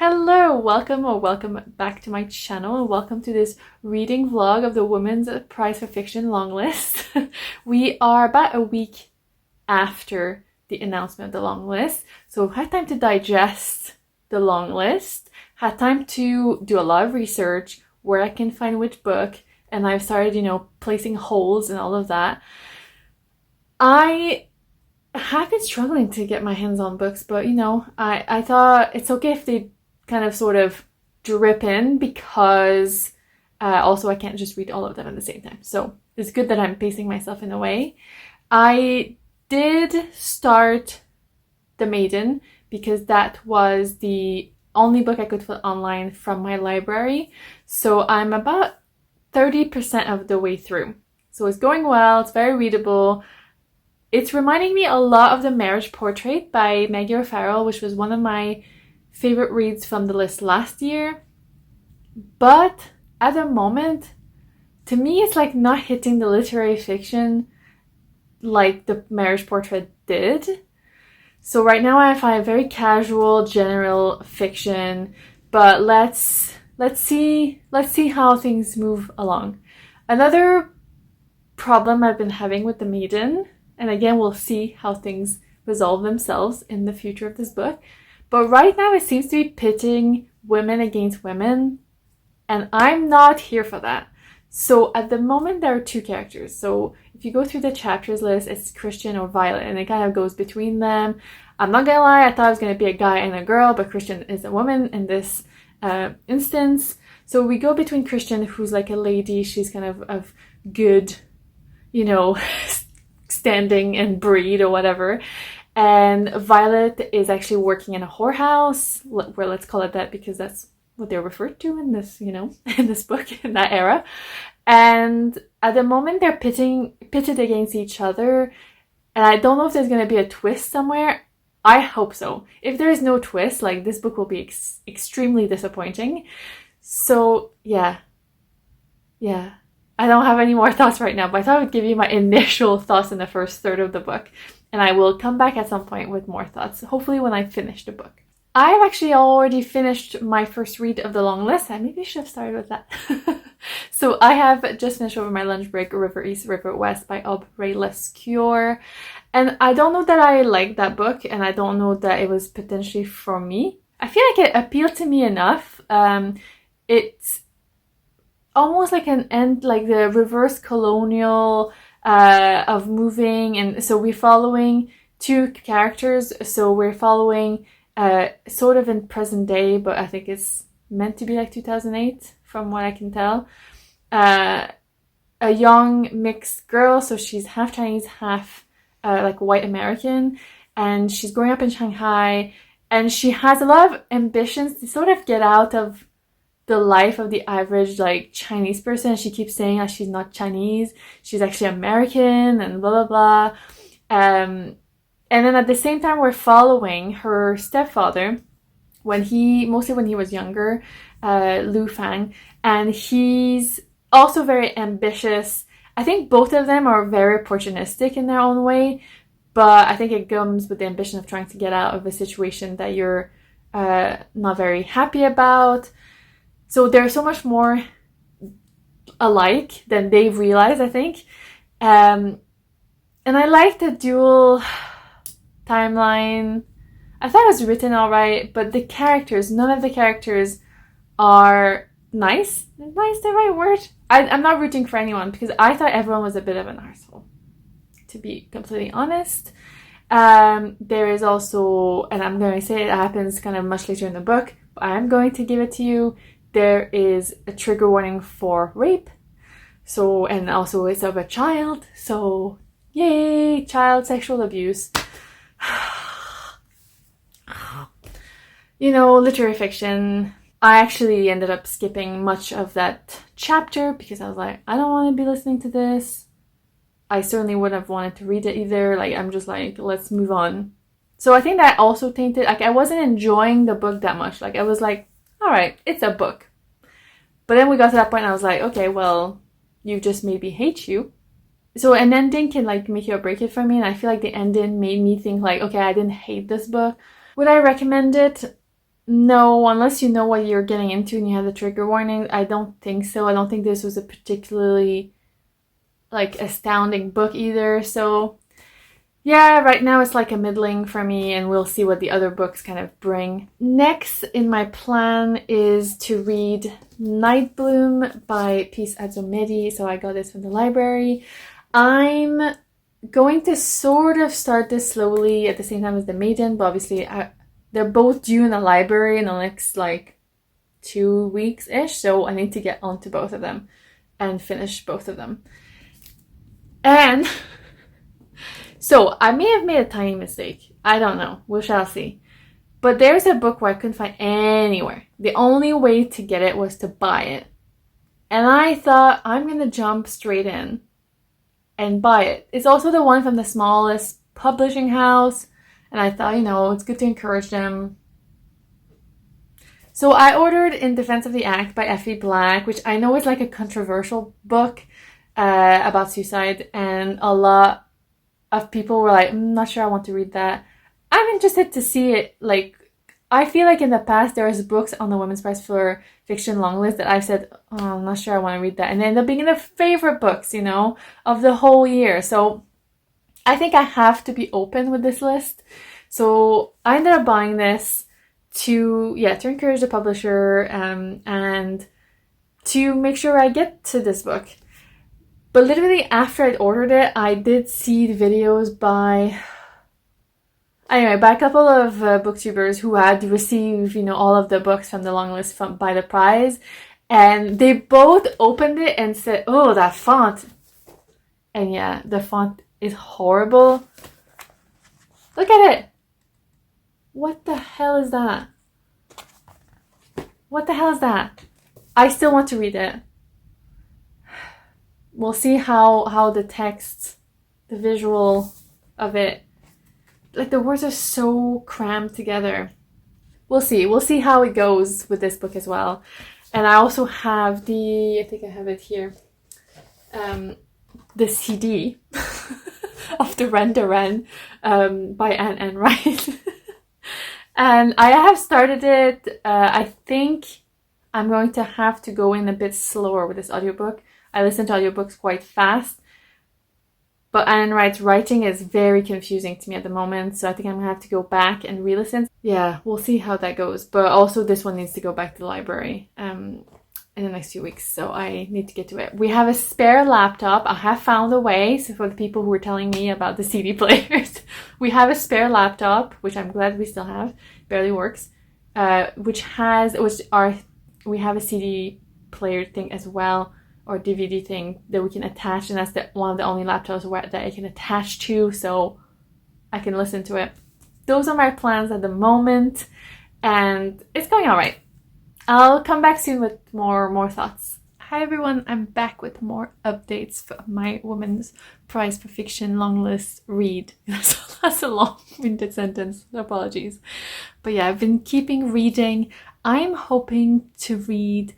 Hello, welcome or welcome back to my channel and welcome to this reading vlog of the Women's Prize for Fiction long list. We are about a week after the announcement of the long list, so I've had time to digest the long list, had time to do a lot of research where I can find which book, and I've started, placing holes and all of that. I have been struggling to get my hands on books, but I thought it's okay if they kind of sort of drip in because also I can't just read all of them at the same time. So it's good that I'm pacing myself in a way. I did start the Maiden because that was the only book I could fit online from my library. So I'm about 30% of the way through. So it's going well, it's very readable. It's reminding me a lot of The Marriage Portrait by Maggie O'Farrell, which was one of my favorite reads from the list last year. But at the moment, to me, it's like not hitting the literary fiction like The Marriage Portrait did. So right now I find very casual, general fiction, but let's see how things move along. Another problem I've been having with the Maiden, and again, we'll see how things resolve themselves in the future of this book. But right now, it seems to be pitting women against women, and I'm not here for that. So at the moment, there are two characters. So if you go through the chapters list, it's Christian or Violet, and it kind of goes between them. I'm not gonna lie, I thought it was gonna be a guy and a girl, but Christian is a woman in this instance. So we go between Christian, who's like a lady, she's kind of good, standing and breed or whatever. And Violet is actually working in a whorehouse, where let's call it that because that's what they're referred to in this, in this book, in that era. And at the moment they're pitted against each other. And I don't know if there's going to be a twist somewhere. I hope so. If there is no twist, like this book will be extremely disappointing. So yeah. I don't have any more thoughts right now, but I thought I would give you my initial thoughts in the first third of the book. And I will come back at some point with more thoughts, hopefully when I finish the book. I've actually already finished my first read of the long list. I maybe should have started with that. So I have just finished over my lunch break, River East, River West by Aube Lescure. And I don't know that I liked that book, and I don't know that it was potentially for me. I feel like it appealed to me enough. It's almost like an end, like the reverse colonial of moving, and so we're following two characters. So we're following sort of in present day, but I think it's meant to be like 2008 from what I can tell. A young mixed girl, so she's half Chinese, half like white American, and she's growing up in Shanghai, and she has a lot of ambitions to sort of get out of the life of the average like Chinese person. She keeps saying that she's not Chinese, she's actually American, and blah blah blah. And then at the same time, we're following her stepfather mostly when he was younger, Lu Fang, and he's also very ambitious. I think both of them are very opportunistic in their own way, but I think it comes with the ambition of trying to get out of a situation that you're not very happy about. So they're so much more alike than they've realized, I think. And I like the dual timeline. I thought it was written all right, but the characters, none of the characters are nice. Is nice the right word? I'm not rooting for anyone because I thought everyone was a bit of an arsehole, to be completely honest. There is also, and I'm going to say it happens kind of much later in the book, but I'm going to give it to you. There is a trigger warning for rape. So, and also it's of a child. So, yay, child sexual abuse. Literary fiction. I actually ended up skipping much of that chapter because I was like, I don't want to be listening to this. I certainly wouldn't have wanted to read it either. Like, I'm just like, let's move on. So I think that also tainted, like, I wasn't enjoying the book that much. Like, I was like, all right, it's a book. But then we got to that point and I was like, okay, well, you just made me hate you. So an ending can like make you or break it for me. And I feel like the ending made me think like, okay, I didn't hate this book. Would I recommend it? No, unless you know what you're getting into and you have the trigger warning, I don't think so. I don't think this was a particularly like astounding book either. So yeah, right now it's like a middling for me, and we'll see what the other books kind of bring. Next in my plan is to read Night Bloom by Peace Azomedi. So I got this from the library. I'm going to sort of start this slowly at the same time as the Maiden, but obviously they're both due in the library in the next like 2 weeks-ish, so I need to get onto both of them and finish both of them. And so I may have made a tiny mistake. I don't know. We shall see. But there's a book where I couldn't find anywhere. The only way to get it was to buy it. And I thought, I'm going to jump straight in and buy it. It's also the one from the smallest publishing house. And I thought, it's good to encourage them. So I ordered In Defense of the Act by Effie Black, which I know is like a controversial book about suicide. And a lot of people were like, I'm not sure I want to read that. I'm interested to see it. Like, I feel like in the past there was books on the Women's Prize for Fiction long list that I've said, oh, I'm not sure I want to read that. And they end up being the favorite books, of the whole year. So I think I have to be open with this list. So I ended up buying this to encourage the publisher and to make sure I get to this book. But literally after I'd ordered it, I did see the videos by a couple of booktubers who had received, all of the books from the long list by the prize. And they both opened it and said, oh, that font. And yeah, the font is horrible. Look at it. What the hell is that? What the hell is that? I still want to read it. We'll see how the text, the visual of it, like the words are so crammed together. We'll see. We'll see how it goes with this book as well. And I also have I think I have it here, the CD of the Wren by Enright. And I have started it. I think I'm going to have to go in a bit slower with this audiobook. I listen to audiobooks quite fast, but Enright's writing is very confusing to me at the moment, so I think I'm going to have to go back and re-listen. Yeah, we'll see how that goes. But also this one needs to go back to the library in the next few weeks, so I need to get to it. We have a spare laptop. I have found a way, so for the people who were telling me about the CD players, we have a spare laptop, which I'm glad we still have, barely works, we have a CD player thing as well, or DVD thing that we can attach, and that's one of the only laptops that I can attach to, so I can listen to it. Those are my plans at the moment, and it's going all right. I'll come back soon with more thoughts. Hi everyone, I'm back with more updates for my Women's Prize for Fiction long list read. That's a long-winded sentence, apologies. But yeah, I've been keeping reading. I'm hoping to read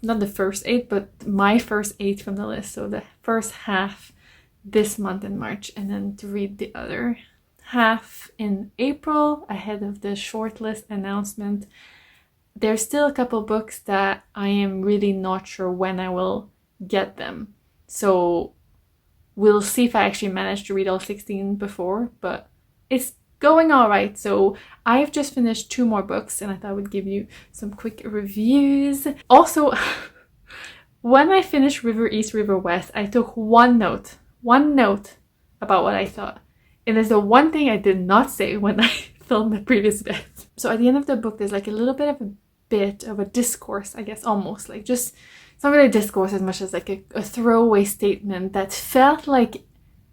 not the first 8, but my first 8 from the list. So the first half this month in March, and then to read the other half in April ahead of the shortlist announcement. There's still a couple books that I am really not sure when I will get them. So we'll see if I actually manage to read all 16 before, but it's going all right. So I've just finished 2 more books, and I thought I would give you some quick reviews. Also, when I finished River East, River West, I took one note about what I thought. And it's the one thing I did not say when I filmed the previous bit. So at the end of the book, there's like a little bit of a discourse, I guess, almost like just, it's not really a discourse as much as like a throwaway statement that felt like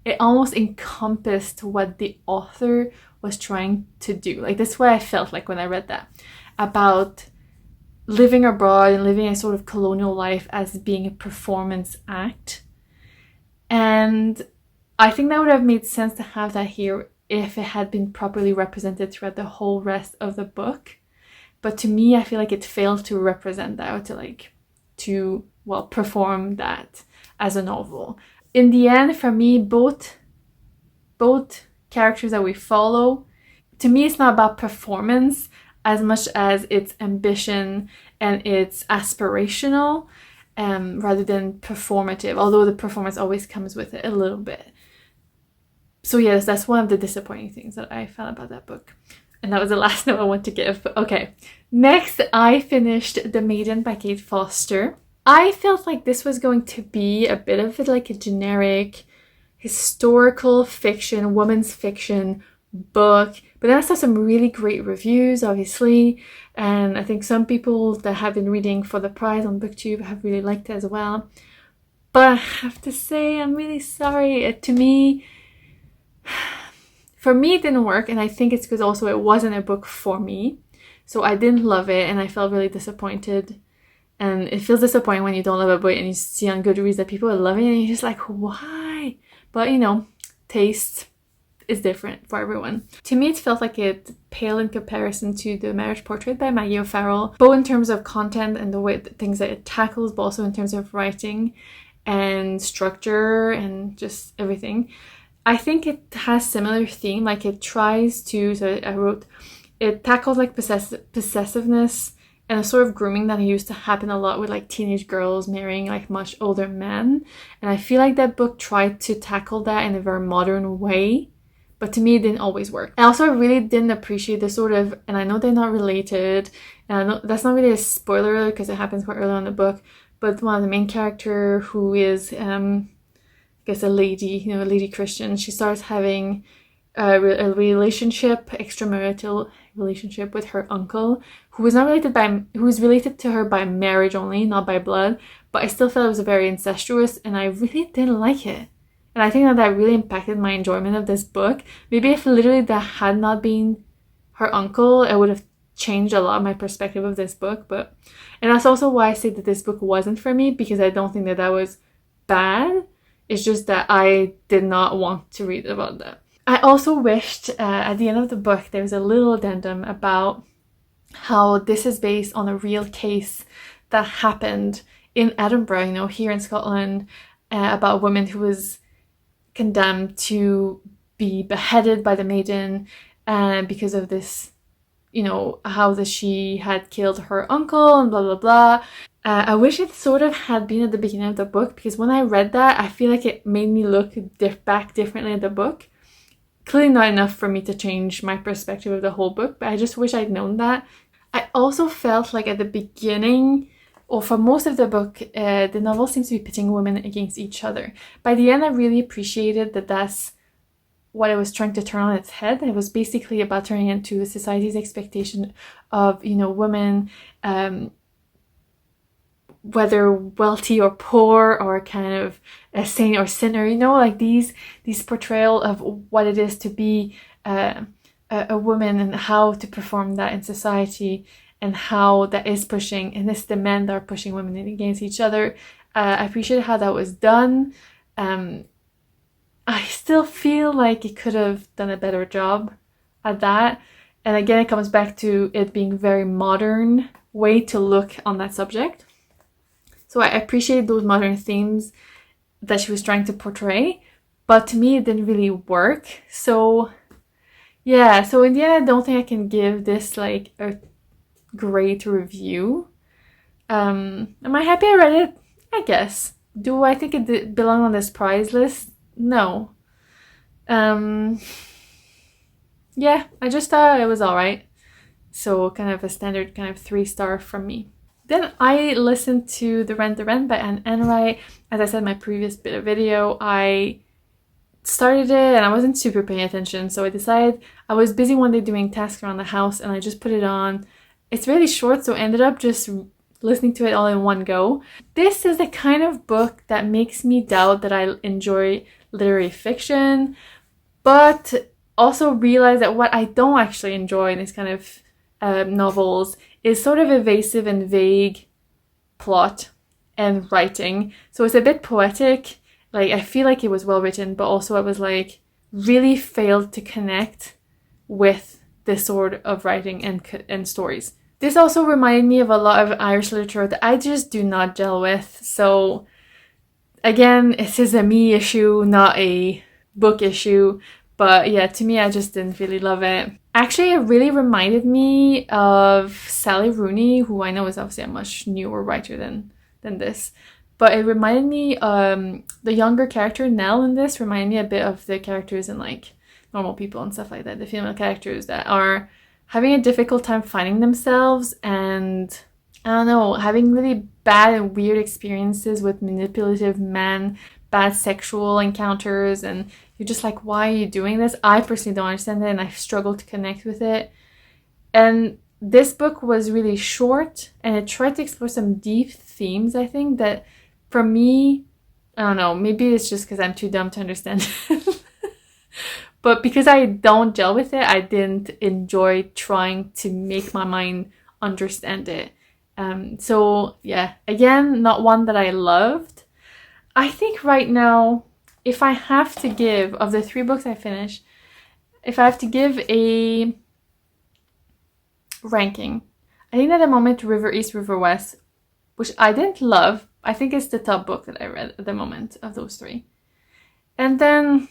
it almost encompassed what the author was trying to do. Like that's what I felt like when I read that, about living abroad and living a sort of colonial life as being a performance act. And I think that would have made sense to have that here if it had been properly represented throughout the whole rest of the book. But to me, I feel like it failed to represent that, or to perform that as a novel. In the end, for me, both characters that we follow, to me, it's not about performance. as much as its ambition and its aspirational, rather than performative, although the performance always comes with it a little bit. So yes, that's one of the disappointing things that I found about that book. And that was the last note I want to give. Okay, next I finished The Maiden by Kate Foster. I felt like this was going to be a bit of like a generic historical fiction, women's fiction book, but then I saw some really great reviews, obviously, and I think some people that have been reading for the prize on BookTube have really liked it as well. But I have to say, I'm really sorry. For me, it didn't work, and I think it's because also it wasn't a book for me. So I didn't love it, and I felt really disappointed. And it feels disappointing when you don't love a book and you see on Goodreads that people are loving it, and you're just like, why? But you know, taste is different for everyone. To me, it felt like it paled in comparison to The Marriage Portrait by Maggie O'Farrell, both in terms of content and the way things that it tackles, but also in terms of writing and structure and just everything. I think it has similar theme, like it tries to, so I wrote, it tackles like possessiveness and a sort of grooming that used to happen a lot with like teenage girls marrying like much older men. And I feel like that book tried to tackle that in a very modern way, but to me it didn't always work. I also really didn't appreciate the sort of, and I know they're not related, and I know that's not really a spoiler because it happens quite early in the book, but one of the main character who is I guess a lady, a lady Christian, she starts having a relationship, extramarital relationship with her uncle, who is related to her by marriage only, not by blood, but I still felt it was very incestuous, and I really didn't like it. And I think that really impacted my enjoyment of this book. Maybe if literally that had not been her uncle, it would have changed a lot of my perspective of this book. And that's also why I say that this book wasn't for me, because I don't think that was bad. It's just that I did not want to read about that. I also wished at the end of the book there was a little addendum about how this is based on a real case that happened in Edinburgh, here in Scotland, about a woman who was condemned to be beheaded by the Maiden because of this, how that she had killed her uncle and blah, blah, blah. I wish it sort of had been at the beginning of the book, because when I read that, I feel like it made me look back differently at the book. Clearly not enough for me to change my perspective of the whole book, but I just wish I'd known that. I also felt like at the beginning, or for most of the book, the novel seems to be pitting women against each other. By the end, I really appreciated that that's what it was trying to turn on its head. It was basically about turning into society's expectation of, women, whether wealthy or poor, or kind of a saint or sinner, like these portrayal of what it is to be a woman and how to perform that in society, and how that is pushing, and it's the men that are pushing women against each other. I appreciate how that was done. I still feel like it could have done a better job at that. And again, it comes back to it being very modern way to look on that subject. So I appreciate those modern themes that she was trying to portray, but to me it didn't really work. So yeah, so in the end, I don't think I can give this like a great review. Am I happy I read it? I guess. Do I think it belong on this prize list? No. Yeah, I just thought it was alright. So kind of a standard kind of 3-star from me. Then I listened to The Wren by Enright. As I said in my previous bit of video, I started it and I wasn't super paying attention, so I decided, I was busy one day doing tasks around the house and I just put it on. It's really short, so I ended up just listening to it all in one go. This is the kind of book that makes me doubt that I enjoy literary fiction, but also realize that what I don't actually enjoy in these kind of novels is sort of evasive and vague plot and writing. So it's a bit poetic. Like, I feel like it was well written, but also I was like, really failed to connect with this sort of writing and stories. This also reminded me of a lot of Irish literature that I just do not gel with. So again, this is a me issue, not a book issue. But yeah, to me, I just didn't really love it. Actually, it really reminded me of Sally Rooney, who I know is obviously a much newer writer than this. But it reminded me, the younger character, Nell, in this, reminded me a bit of the characters in, like, Normal People and stuff like that. The female characters that are having a difficult time finding themselves and, I don't know, having really bad and weird experiences with manipulative men, bad sexual encounters, and you're just like, why are you doing this? I personally don't understand it, and I struggle to connect with it. And this book was really short, and it tried to explore some deep themes, I think, that for me, I don't know, maybe it's just because I'm too dumb to understand it. But because I don't gel with it, I didn't enjoy trying to make my mind understand it. So yeah, again, not one that I loved. I think right now, if I have to give, of the 3 books I finished, if I have to give a ranking, I think at the moment River East, River West, which I didn't love, I think it's the top book that I read at the moment of those 3. And then,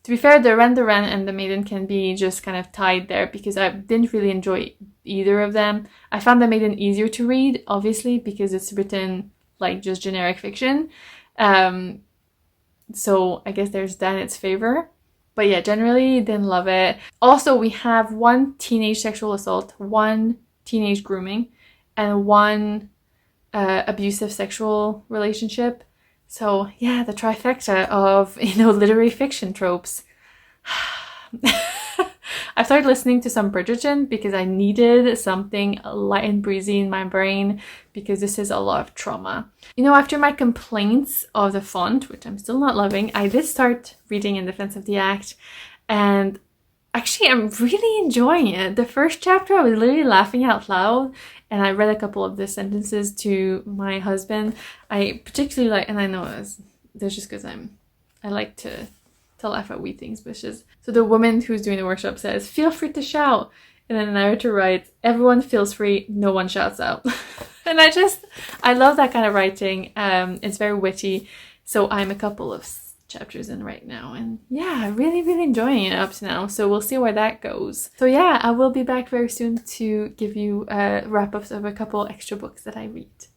to be fair, the Wren and the Maiden can be just kind of tied there because I didn't really enjoy either of them. I found the Maiden easier to read, obviously, because it's written like just generic fiction. So I guess there's that in its favor. But yeah, generally didn't love it. Also, we have 1 teenage sexual assault, 1 teenage grooming, and 1 abusive sexual relationship. So yeah, the trifecta of, literary fiction tropes. I started listening to some Bridgerton because I needed something light and breezy in my brain because this is a lot of trauma. After my complaints of the font, which I'm still not loving, I did start reading In Defense of the Act, and actually I'm really enjoying it. The first chapter I was literally laughing out loud, and I read a couple of the sentences to my husband. I particularly like, and I know that's just because I like to laugh at wee things, but so the woman who's doing the workshop says, "Feel free to shout," and then the narrator writes, "Everyone feels free, no one shouts out." And I love that kind of writing. It's very witty. So I'm a couple of chapters in right now, and yeah, really enjoying it up to now. So we'll see where that goes. So yeah, I will be back very soon to give you wrap-ups of a couple extra books that I read.